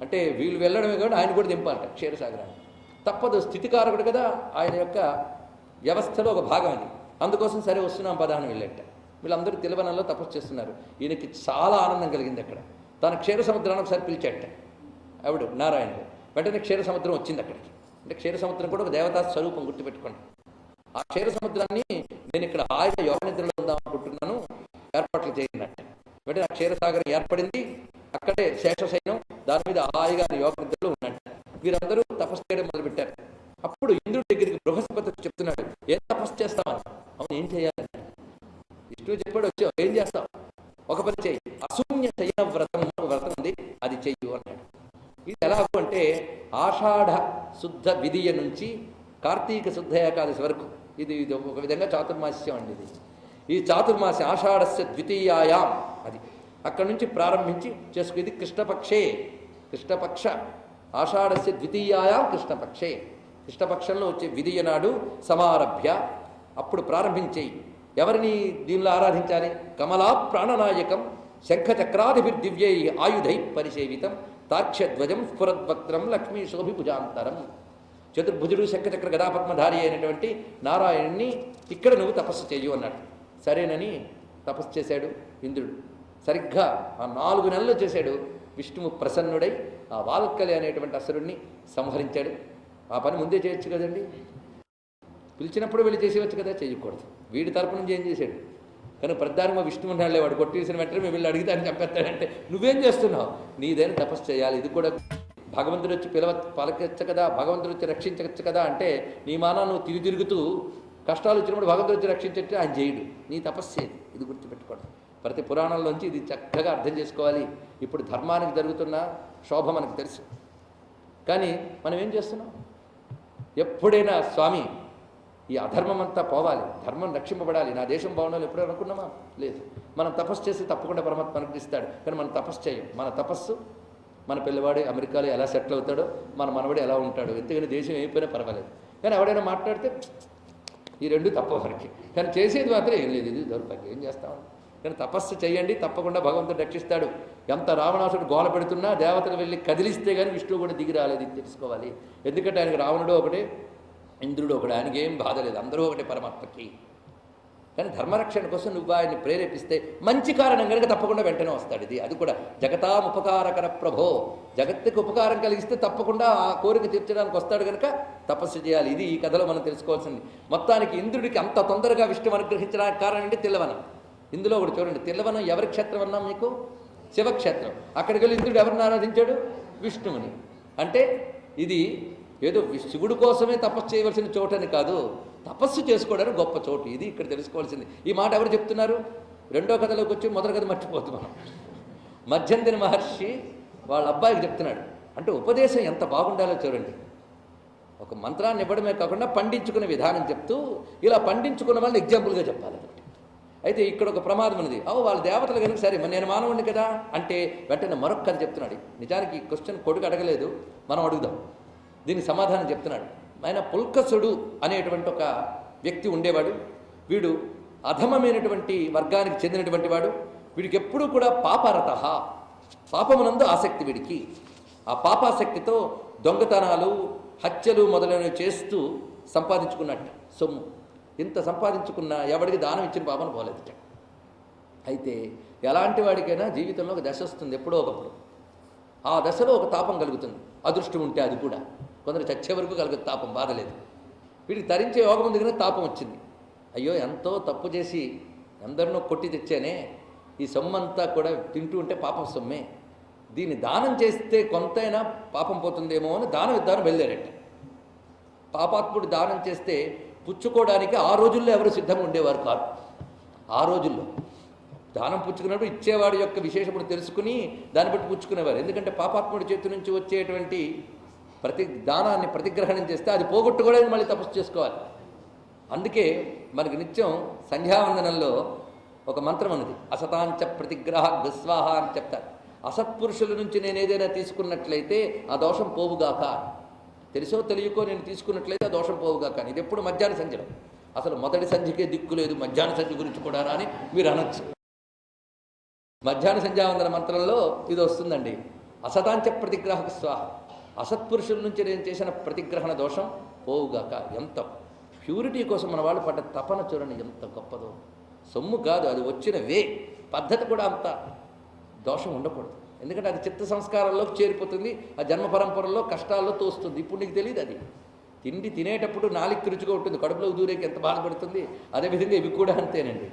అంటే వీళ్ళు వెళ్ళడమే కాదు ఆయన కూడా దింపాలట క్షీరసాగరాన్ని. తప్పదు, స్థితికారకుడు కదా, ఆయన యొక్క వ్యవస్థలో ఒక భాగం అది. అందుకోసం సరే వస్తున్నాం పదాన్ని వెళ్ళేట. వీళ్ళందరూ తిలవనంలో తపస్సు చేస్తున్నారు. ఈయనకి చాలా ఆనందం కలిగింది. అక్కడ తన క్షీర సముద్రాన్ని ఒకసారి పిలిచేట ఆవిడ నారాయణుడు. వెంటనే క్షీర సముద్రం వచ్చింది అక్కడికి. అంటే క్షీర సముద్రం కూడా ఒక దేవతా స్వరూపం, గుర్తుపెట్టుకోండి. ఆ క్షీర సముద్రాన్ని నేను ఇక్కడ హాయిగా యోగ నిద్రలో ఉందాం అనుకుంటున్నాను, ఏర్పాట్లు చేయనట్టు. వెంటనే ఆ క్షీరసాగరం ఏర్పడింది. అక్కడే శేషశయనం, దాని మీద హాయిగా యోగ నిద్రలో ఉన్నట్టు. వీరందరూ తపస్సు చేయడం మొదలుపెట్టారు. అప్పుడు ఇంద్రుడి దగ్గరికి బృహస్పతి చెప్తున్నాడు, ఏం తపస్సు చేస్తామని. అవును, ఏం చేయాలి? విష్ణువు చెప్పాడు, వచ్చావు, ఏం చేస్తావు? ఒక పని చెయ్యి, అశూన్య శయన వ్రతం ఉంది, అది చెయ్యు అన్నాడు. ఇది ఎలాగో అంటే ఆషాఢ శుద్ధ విధియ నుంచి కార్తీక శుద్ధ ఏకాదశి వరకు ఇది ఒక విధంగా చాతుర్మాస్యం అండి. ఈ చాతుర్మాస్యం ఆషాఢస్య ద్వితీయాయాం, అది అక్కడి నుంచి ప్రారంభించి చేసుకు. ఇది కృష్ణపక్షే, కృష్ణపక్ష ఆషాఢస్య ద్వితీయాయాం కృష్ణపక్షే, కృష్ణపక్షంలో వచ్చే విధియ నాడు సమారభ్య, అప్పుడు ప్రారంభించేయి. ఎవరిని దీనిలో ఆరాధించాలి? కమలా ప్రాణనాయకం శంఖచక్రాదిభిర్దివ్యై ఆయుధై పరిసేవితం తార్క్ష్యధ్వజం స్ఫురద్వక్త్రం లక్ష్మీ శోభిభుజాంతరం. చతుర్భుజుడు శంఖచక్ర గదాపద్మధారి అయినటువంటి నారాయణుణ్ణి ఇక్కడ నువ్వు తపస్సు చేయు అన్నాడు. సరేనని తపస్సు చేశాడు ఇంద్రుడు. సరిగ్గా ఆ 4 నెలలు చేశాడు. విష్ణువు ప్రసన్నుడై ఆ వాల్కలి అనేటువంటి అసురుణ్ణి సంహరించాడు. ఆ పని ముందే చేయొచ్చు కదండి, పిలిచినప్పుడు వెళ్ళి చేసేవచ్చు కదా, చేయకూడదు. వీడి తరపు నుంచి ఏం చేశాడు? కానీ ప్రధానంగా విష్ణువు ఉన్నాడులే, వాడు కొట్టేసిన వెంటనే మేము వెళ్ళి అడిగితే అని చెప్పేస్తాడంటే నువ్వేం చేస్తున్నావు? నీదైనా తపస్సు చేయాలి. ఇది కూడా భగవంతుడు వచ్చి పలకచ్చు కదా, భగవంతుడు వచ్చి రక్షించవచ్చు కదా అంటే నీ మానా నువ్వు తిరుగుతూ కష్టాలు వచ్చినప్పుడు భగవంతుడు వచ్చి రక్షించట్టు ఆయన చేయడు. నీ తపస్సు ఇది గుర్తుపెట్టుకోవడం. ప్రతి పురాణంలోంచి ఇది చక్కగా అర్థం చేసుకోవాలి. ఇప్పుడు ధర్మానికి జరుగుతున్న శోభ మనకు తెలుసు. కానీ మనం ఏం చేస్తున్నాం? ఎప్పుడైనా స్వామి ఈ అధర్మం అంతా పోవాలి, ధర్మం రక్షింపబడాలి, నా దేశం బాగుండాలి ఎప్పుడో అనుకున్నామా? లేదు. మనం తపస్సు చేసి తప్పకుండా పరమాత్మ అనుగ్రహిస్తాడు. కానీ మనం తపస్సు చేయం. మన తపస్సు మన పిల్లవాడు అమెరికాలో ఎలా సెటిల్ అవుతాడో, మన మనవాడు ఎలా ఉంటాడో, ఎందుకని దేశం అయిపోయినా పర్వాలేదు. కానీ ఎవడైనా మాట్లాడితే ఈ రెండు తప్ప వరకు, కానీ చేసేది మాత్రం ఏం లేదు, ఇది దౌర్భాగ్యం, ఏం చేస్తామని. కానీ తపస్సు చేయండి, తప్పకుండా భగవంతుడు రక్షిస్తాడు. ఎంత రావణాసుడు గోల పెడుతున్నా దేవతలు వెళ్ళి కదిలిస్తే కానీ విష్ణువు కూడా దిగి రాలేదు, ఇది తెలుసుకోవాలి. ఎందుకంటే ఆయనకు రావణుడు ఒకటే, ఇంద్రుడు ఒకటి, ఆయనకి ఏం బాధ లేదు, అందరూ ఒకటే పరమాత్మకి. కానీ ధర్మరక్షణ కోసం నువ్వు ఆయన్ని ప్రేరేపిస్తే మంచి కారణం కనుక తప్పకుండా వెంటనే వస్తాడు. ఇది అది కూడా జగతాం ఉపకారకర ప్రభో, జగత్తుకు ఉపకారం కలిగిస్తే తప్పకుండా ఆ కోరిక తీర్చడానికి వస్తాడు కనుక తపస్సు చేయాలి. ఇది ఈ కథలో మనం తెలుసుకోవాల్సింది. మొత్తానికి ఇంద్రుడికి అంత తొందరగా విష్ణువు అనుగ్రహించడానికి కారణం ఏంటి? తిల్లవనం. ఇందులో ఒకటి చూడండి, తిల్లవనం ఎవరి క్షేత్రం అన్నాం మీకు? శివక్షేత్రం. అక్కడికి వెళ్ళి ఇంద్రుడు ఎవరిని ఆరాధించాడు? విష్ణువుని. అంటే ఇది ఏదో శివుడు కోసమే తపస్సు చేయవలసిన చోటని కాదు, తపస్సు చేసుకోవడానికి గొప్ప చోటు. ఇది ఇక్కడ తెలుసుకోవాల్సింది. ఈ మాట ఎవరు చెప్తున్నారు? రెండో కథలోకి వచ్చి మొదటి కథ మర్చిపోతు మనం. మధ్యంతర మహర్షి వాళ్ళ అబ్బాయికి చెప్తున్నాడు. అంటే ఉపదేశం ఎంత బాగుండాలో చూడండి. ఒక మంత్రాన్ని ఇవ్వడమే కాకుండా పండించుకునే విధానం చెప్తూ, ఇలా పండించుకున్న వాళ్ళని ఎగ్జాంపుల్గా చెప్పాలి. అయితే ఇక్కడ ఒక ప్రమాదం ఉన్నది. వాళ్ళ దేవతలు కనుక సరే నేను మానవుడిని కదా అంటే వెంటనే మరొక కథ చెప్తున్నాడు. నిజానికి ఈ క్వశ్చన్ కొడుకు అడగలేదు, మనం అడుగుదాం. దీనికి సమాధానం చెప్తున్నాడు. ఆయన పుల్కసుడు అనేటువంటి ఒక వ్యక్తి ఉండేవాడు. వీడు అధమమైనటువంటి వర్గానికి చెందినటువంటి వాడు. వీడికి ఎప్పుడూ కూడా పాపరత, పాపమునందు ఆసక్తి వీడికి. ఆ పాపాసక్తితో దొంగతనాలు, హత్యలు మొదలైనవి చేస్తూ సంపాదించుకున్నట్టు సొమ్ము. ఇంత సంపాదించుకున్న ఎవడికి దానం ఇచ్చిన పాపను పోలేదుట. అయితే ఎలాంటి వాడికైనా జీవితంలో ఒక దశ వస్తుంది, ఎప్పుడో ఒకప్పుడు. ఆ దశలో ఒక తాపం కలుగుతుంది. అదృష్టం ఉంటే అది కూడా. కొందరు చచ్చే వరకు కలుగుతుంది తాపం, బాధలేదు. వీడికి తరించే యోగం ఉంది కానీ తాపం వచ్చింది. అయ్యో ఎంతో తప్పు చేసి ఎందరినో కొట్టి తెచ్చానే, ఈ సొమ్మంతా కూడా తింటూ ఉంటే పాపం సొమ్మే, దీన్ని దానం చేస్తే కొంతైనా పాపం పోతుందేమో అని దానం ఇద్దామని బయలుదేరట. పాపాత్ముడు దానం చేస్తే పుచ్చుకోవడానికి ఆ రోజుల్లో ఎవరు సిద్ధంగా ఉండేవారు కాదు. ఆ రోజుల్లో దానం పుచ్చుకున్నప్పుడు ఇచ్చేవాడి యొక్క విశేషముడు తెలుసుకుని దాన్ని బట్టి పుచ్చుకునేవారు. ఎందుకంటే పాపాత్ముడి చేతి నుంచి వచ్చేటువంటి దానాన్ని ప్రతిగ్రహణం చేస్తే అది పోగొట్టుకోవడానికి మళ్ళీ తపస్సు చేసుకోవాలి. అందుకే మనకి నిత్యం సంధ్యావందనంలో ఒక మంత్రం ఉన్నది, అసతాంచ ప్రతిగ్రహ విస్వాహ అని చెప్తారు. అసత్పురుషుల నుంచి నేను ఏదైనా తీసుకున్నట్లయితే ఆ దోషం పోవుగాక, తెలుసో తెలియకో నేను తీసుకున్నట్లయితే ఆ దోషం పోవుగాక. ఇది ఎప్పుడు మధ్యాహ్న సంధ్యలో. అసలు మొదటి సంధ్యకే దిక్కు లేదు, మధ్యాహ్న సంధ్య గురించి కూడా అని మీరు అనొచ్చు. మధ్యాహ్న సంధ్యావందన మంత్రంలో ఇది వస్తుందండి. అసతాంచ ప్రతిగ్రహ స్వాహ, అసత్పురుషుల నుంచి నేను చేసిన ప్రతిగ్రహణ దోషం పోవుగాక. ఎంత ప్యూరిటీ కోసం మన వాళ్ళు పడ్డ తపన చూడండి ఎంత గొప్పదో. సొమ్ము కాదు, అది వచ్చిన పద్ధతి కూడా అంత దోషం ఉండకూడదు. ఎందుకంటే అది చిత్త సంస్కారాల్లోకి చేరిపోతుంది, ఆ జన్మ పరంపరలో కష్టాల్లో తోస్తుంది. ఇప్పుడు నీకు తెలియదు అది. తిండి తినేటప్పుడు నాలుగు రుచిగా ఉంటుంది, కడుపులోకి దూరేకి ఎంత బాధపడుతుంది. అదేవిధంగా ఇవి కూడా అంతేనండి.